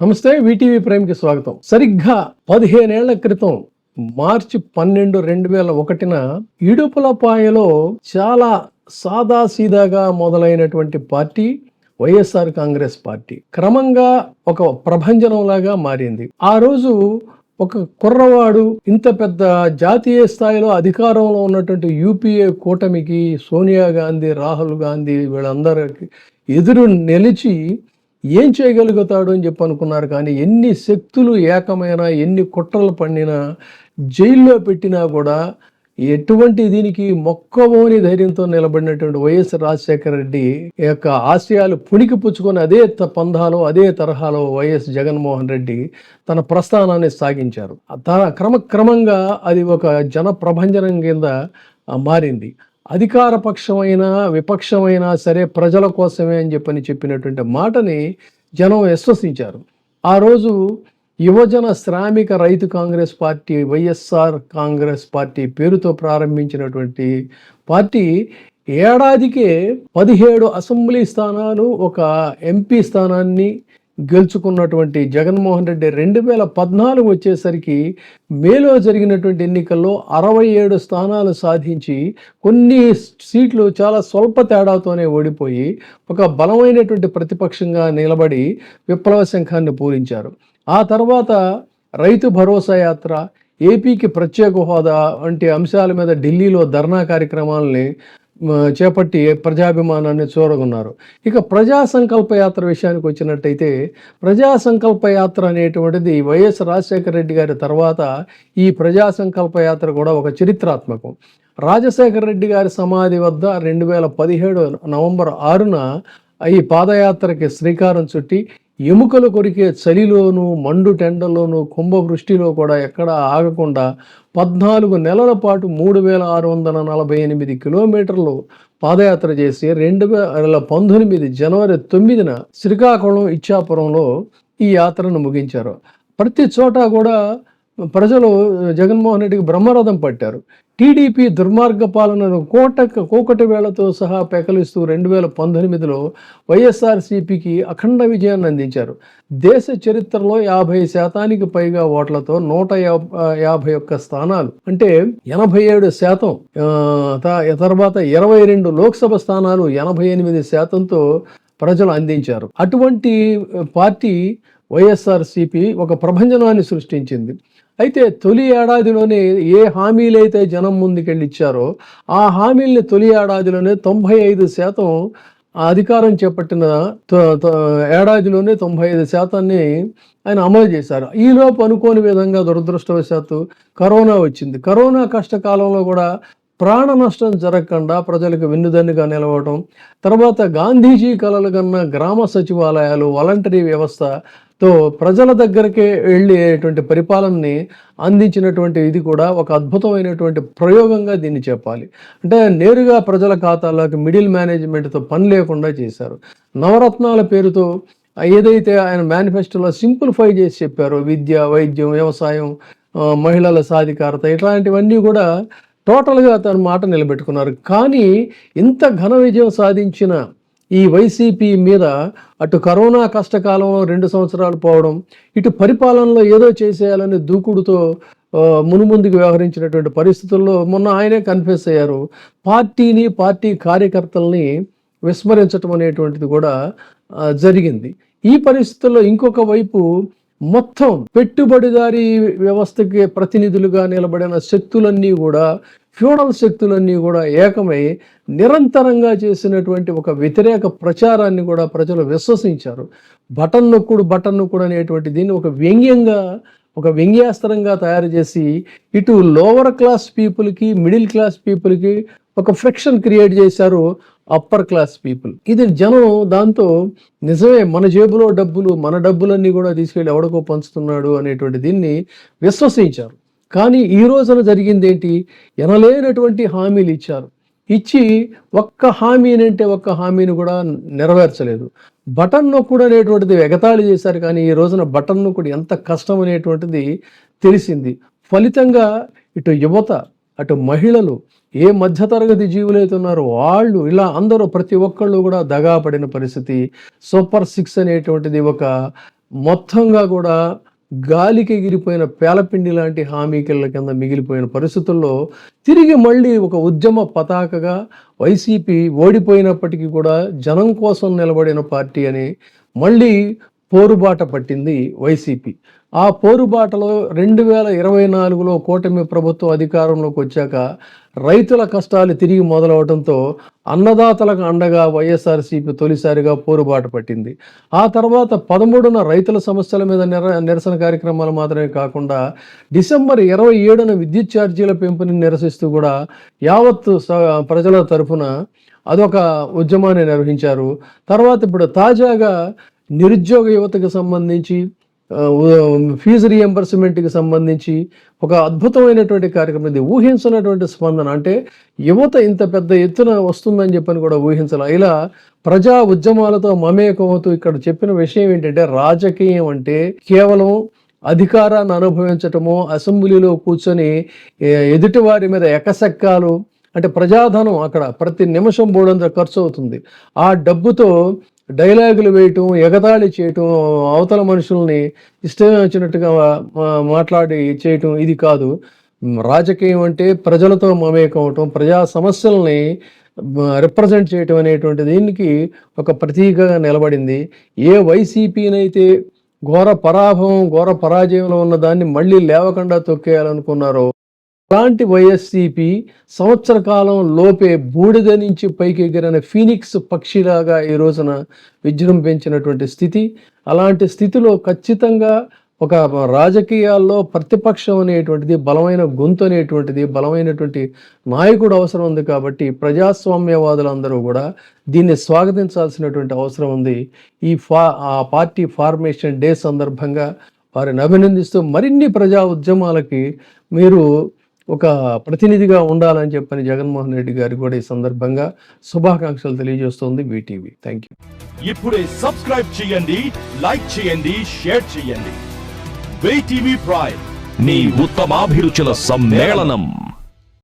నమస్తే, వీటీవీ ప్రైమ్కి స్వాగతం. సరిగ్గా 15 ఏళ్ల క్రితం మార్చి 12, 2001న ఇడుపులపాయలో చాలా సాదాసీదాగా మొదలైనటువంటి పార్టీ వైఎస్ఆర్ కాంగ్రెస్ పార్టీ క్రమంగా ఒక ప్రభంజనంలాగా మారింది. ఆ రోజు ఒక కుర్రవాడు ఇంత పెద్ద జాతీయ స్థాయిలో అధికారంలో ఉన్నటువంటి యూపీఏ కూటమికి సోనియా గాంధీ, రాహుల్ గాంధీ వీళ్ళందరికీ ఎదురు నిలిచి ఏం చేయగలుగుతాడు అని చెప్పి అనుకున్నారు. కానీ ఎన్ని శక్తులు ఏకమైనా, ఎన్ని కుట్రలు పండినా, జైల్లో పెట్టినా కూడా ఎటువంటి దీనికి మొక్కవోని ధైర్యంతో నిలబడినటువంటి వైఎస్ రాజశేఖర రెడ్డి యొక్క ఆశయాలు పుణికి పుచ్చుకొని అదే పంధాలో, అదే తరహాలో వైఎస్ జగన్మోహన్ రెడ్డి తన ప్రస్థానాన్ని సాగించారు. క్రమక్రమంగా అది ఒక జన ప్రభంజనం కింద మారింది. అధికార పక్షమైనా విపక్షమైనా సరే ప్రజల కోసమే అని చెప్పినటువంటి మాటని జనం విశ్వసించారు. ఆ రోజు యువజన శ్రామిక రైతు కాంగ్రెస్ పార్టీ, వైఎస్ఆర్ కాంగ్రెస్ పార్టీ పేరుతో ప్రారంభించినటువంటి పార్టీ ఏడాదికే 17 అసెంబ్లీ స్థానాలు, ఒక ఎంపీ స్థానాన్ని గెలుచుకున్నటువంటి జగన్మోహన్ రెడ్డి 2014 వచ్చేసరికి మేలో జరిగినటువంటి ఎన్నికల్లో 67 స్థానాలు సాధించి కొన్ని సీట్లు చాలా స్వల్ప తేడాతోనే ఓడిపోయి ఒక బలమైనటువంటి ప్రతిపక్షంగా నిలబడి విప్లవ శంఖాన్ని పూరించారు. ఆ తర్వాత రైతు భరోసా యాత్ర, ఏపీకి ప్రత్యేక హోదా వంటి అంశాల మీద ఢిల్లీలో ధర్నా కార్యక్రమాలని చేపట్టి ప్రజాభిమానాన్ని చూరగొన్నారు. ఇక ప్రజా సంకల్ప యాత్ర విషయానికి వచ్చినట్టయితే, ప్రజా సంకల్ప యాత్ర అనేటువంటిది వైఎస్ రాజశేఖర రెడ్డి గారి తర్వాత ఈ ప్రజా సంకల్ప యాత్ర కూడా ఒక చరిత్రాత్మకం. రాజశేఖర రెడ్డి గారి సమాధి వద్ద 2017 నవంబర్ 6న ఈ పాదయాత్రకి శ్రీకారం చుట్టి ఎముకలు కొరికే చలిలోనూ, మండు టెండల్లోనూ, కుంభవృష్టిలో కూడా ఎక్కడా ఆగకుండా 14 నెలల పాటు 3648 కిలోమీటర్లు పాదయాత్ర చేసి 2019 జనవరి 9న శ్రీకాకుళం, ఇచ్చాపురంలో ఈ యాత్రను ముగించారు. ప్రతి చోట కూడా ప్రజలు జగన్మోహన్ రెడ్డికి బ్రహ్మరథం పట్టారు. టీడీపీ దుర్మార్గ పాలనను కోకటి వేళతో సహా పెకలిస్తూ 2019లో వైఎస్ఆర్సీపీకి అఖండ విజయాన్ని అందించారు. దేశ చరిత్రలో 50% పైగా ఓట్లతో 151 స్థానాలు, అంటే 87%, తర్వాత 22 లోక్సభ స్థానాలు 88%తో ప్రజలు అందించారు. అటువంటి పార్టీ వైఎస్ఆర్సీపీ ఒక ప్రభంజనాన్ని సృష్టించింది. అయితే తొలి ఏడాదిలోనే ఏ హామీలైతే జనం ముందుకెళ్ళి ఇచ్చారో ఆ హామీల్ని తొలి ఏడాదిలోనే 95% అధికారం చేపట్టిన ఏడాదిలోనే 95%ని ఆయన అమలు చేశారు. ఈలోపు అనుకోని విధంగా దురదృష్టవశాత్తు కరోనా వచ్చింది. కరోనా కష్టకాలంలో కూడా ప్రాణ నష్టం జరగకుండా ప్రజలకు వెన్నుదన్నుగా నిలవడం, తర్వాత గాంధీజీ కలలు కన్న గ్రామ సచివాలయాలు, వాలంటరీ వ్యవస్థతో ప్రజల దగ్గరకే వెళ్ళేటువంటి పరిపాలనని అందించినటువంటి ఇది కూడా ఒక అద్భుతమైనటువంటి ప్రయోగంగా దీన్ని చెప్పాలి. అంటే నేరుగా ప్రజల ఖాతాలోకి మిడిల్ మేనేజ్మెంట్తో పని లేకుండా చేశారు. నవరత్నాల పేరుతో ఏదైతే ఆయన మేనిఫెస్టోలో సింప్లిఫై చేసి చెప్పారో, విద్య, వైద్యం, వ్యవసాయం, మహిళల సాధికారత, ఇట్లాంటివన్నీ కూడా టోటల్గా తన మాట నిలబెట్టుకున్నారు. కానీ ఇంత ఘన విజయం సాధించిన ఈ వైసీపీ మీద అటు కరోనా కష్టకాలంలో 2 సంవత్సరాలు పోవడం, ఇటు పరిపాలనలో ఏదో చేసేయాలని దూకుడుతో మునుముందుకు వ్యవహరించినటువంటి పరిస్థితుల్లో మొన్న ఆయనే కన్ఫెస్ అయ్యారు. పార్టీని, పార్టీ కార్యకర్తల్ని విస్మరించడం అనేటువంటిది కూడా జరిగింది. ఈ పరిస్థితుల్లో ఇంకొక వైపు మొత్తం పెట్టుబడిదారీ వ్యవస్థకి ప్రతినిధులుగా నిలబడిన శక్తులన్నీ కూడా, ఫ్యూడల్ శక్తులన్నీ కూడా ఏకమై నిరంతరంగా చేసినటువంటి ఒక వ్యతిరేక ప్రచారాన్ని కూడా ప్రజలు విశ్వసించారు. బటన్ నొక్కుడు అనేటువంటి దీన్ని ఒక వ్యంగ్యాస్త్రంగా తయారు చేసి ఇటు లోవర్ క్లాస్ పీపుల్కి, మిడిల్ క్లాస్ పీపుల్కి ఒక ఫ్రిక్షన్ క్రియేట్ చేశారు అప్పర్ క్లాస్ పీపుల్. ఇది జనం దాంతో నిజమే మన జేబులో డబ్బులు, మన డబ్బులన్నీ కూడా తీసుకెళ్ళి ఎవడికో పంచుతున్నాడు అనేటువంటి దీన్ని విశ్వసించారు. కానీ ఈ రోజున జరిగింది ఏంటి? ఎనలేనటువంటి హామీలు ఇచ్చి ఒక్క హామీని కూడా నెరవేర్చలేదు. బటన్ నొక్కుడు అనేటువంటిది ఎగతాళి చేశారు. కానీ ఈ రోజున బటన్ నొక్కుడు ఎంత కష్టం అనేటువంటిది తెలిసింది. ఫలితంగా ఇటు యువత, అటు మహిళలు, ఏ మధ్యతరగతి జీవులైతే ఉన్నారో వాళ్ళు ఇలా అందరూ ప్రతి ఒక్కళ్ళు కూడా దగాపడిన పరిస్థితి. సూపర్ 6 అనేటువంటిది ఒక మొత్తంగా కూడా గాలికి ఎగిరిపోయిన పేలపిండి లాంటి హామీకిళ్ళ కింద మిగిలిపోయిన పరిస్థితుల్లో తిరిగి మళ్ళీ ఒక ఉద్యమ పతాకగా వైసీపీ ఓడిపోయినప్పటికీ కూడా జనం కోసం నిలబడిన పార్టీ అని మళ్ళీ పోరుబాట పట్టింది వైసీపీ. ఆ పోరుబాటలో 2024లో కూటమి ప్రభుత్వం అధికారంలోకి వచ్చాక రైతుల కష్టాలు తిరిగి మొదలవడంతో అన్నదాతలకు అండగా వైఎస్ఆర్సీపీ తొలిసారిగా పోరుబాట పట్టింది. ఆ తర్వాత 13న రైతుల సమస్యల మీద నిరసన కార్యక్రమాలు మాత్రమే కాకుండా డిసెంబర్ 27న విద్యుత్ ఛార్జీల పెంపుని నిరసిస్తూ కూడా యావత్తు ప్రజల తరఫున అదొక ఉద్యమాన్ని నిర్వహించారు. తర్వాత ఇప్పుడు తాజాగా నిరుద్యోగ యువతకు సంబంధించి ఫీజు రియంబర్స్మెంట్కి సంబంధించి ఒక అద్భుతమైనటువంటి కార్యక్రమం. ఇది ఊహించినటువంటి స్పందన, అంటే యువత ఇంత పెద్ద ఎత్తున వస్తుందని చెప్పని కూడా ఊహించాల. ఇలా ప్రజా ఉద్యమాలతో మమేకం అవుతూ ఇక్కడ చెప్పిన విషయం ఏంటంటే, రాజకీయం అంటే కేవలం అధికారాన్ని అనుభవించటము, అసెంబ్లీలో కూర్చొని ఎదుటి వారి మీద ఎకసెక్కాలు, అంటే ప్రజాధనం అక్కడ ప్రతి నిమిషం బోడంత ఖర్చు అవుతుంది. ఆ డబ్బుతో డైలాగులు వేయటం, ఎగతాళి చేయటం, అవతల మనుషుల్ని ఇష్టం వచ్చినట్టుగా మాట్లాడి చేయటం ఇది కాదు. రాజకీయం అంటే ప్రజలతో మమేకం అవటం, ప్రజా సమస్యల్ని రిప్రజెంట్ చేయటం అనేటువంటి దీనికి ఒక ప్రతీకగా నిలబడింది. ఏ వైసీపీనైతే ఘోర పరాజయంలో ఉన్న దాన్ని మళ్ళీ లేవకుండా తొక్కేయాలనుకున్నారో, అలాంటి వైఎస్సీపీ సంవత్సర కాలం లోపే బూడిద నుంచి పైకి ఎగిరిన ఫీనిక్స్ పక్షిలాగా ఈ రోజున విజృంభించినటువంటి స్థితి. అలాంటి స్థితిలో ఖచ్చితంగా ఒక రాజకీయాల్లో ప్రతిపక్షం అనేటువంటిది, బలమైన గొంతు అనేటువంటిది, బలమైనటువంటి నాయకుడు అవసరం ఉంది. కాబట్టి ప్రజాస్వామ్యవాదులందరూ కూడా దీన్ని స్వాగతించాల్సినటువంటి అవసరం ఉంది. ఆ పార్టీ ఫార్మేషన్ డే సందర్భంగా వారిని అభినందిస్తూ మరిన్ని ప్రజా ఉద్యమాలకి మీరు ఒక ప్రతినిధిగా ఉండాలని చెప్పని జగన్మోహన్ రెడ్డి గారికి కూడా ఈ సందర్భంగా శుభాకాంక్షలు తెలియజేస్తోంది వీటీవీ. Thank you. ఇప్పుడే సబ్స్క్రైబ్ చేయండి, లైక్ చేయండి, షేర్ చేయండి. వీటీవీ ప్రైమ్, మీ ఉత్తమాభిరుచుల సమ్మేళనం.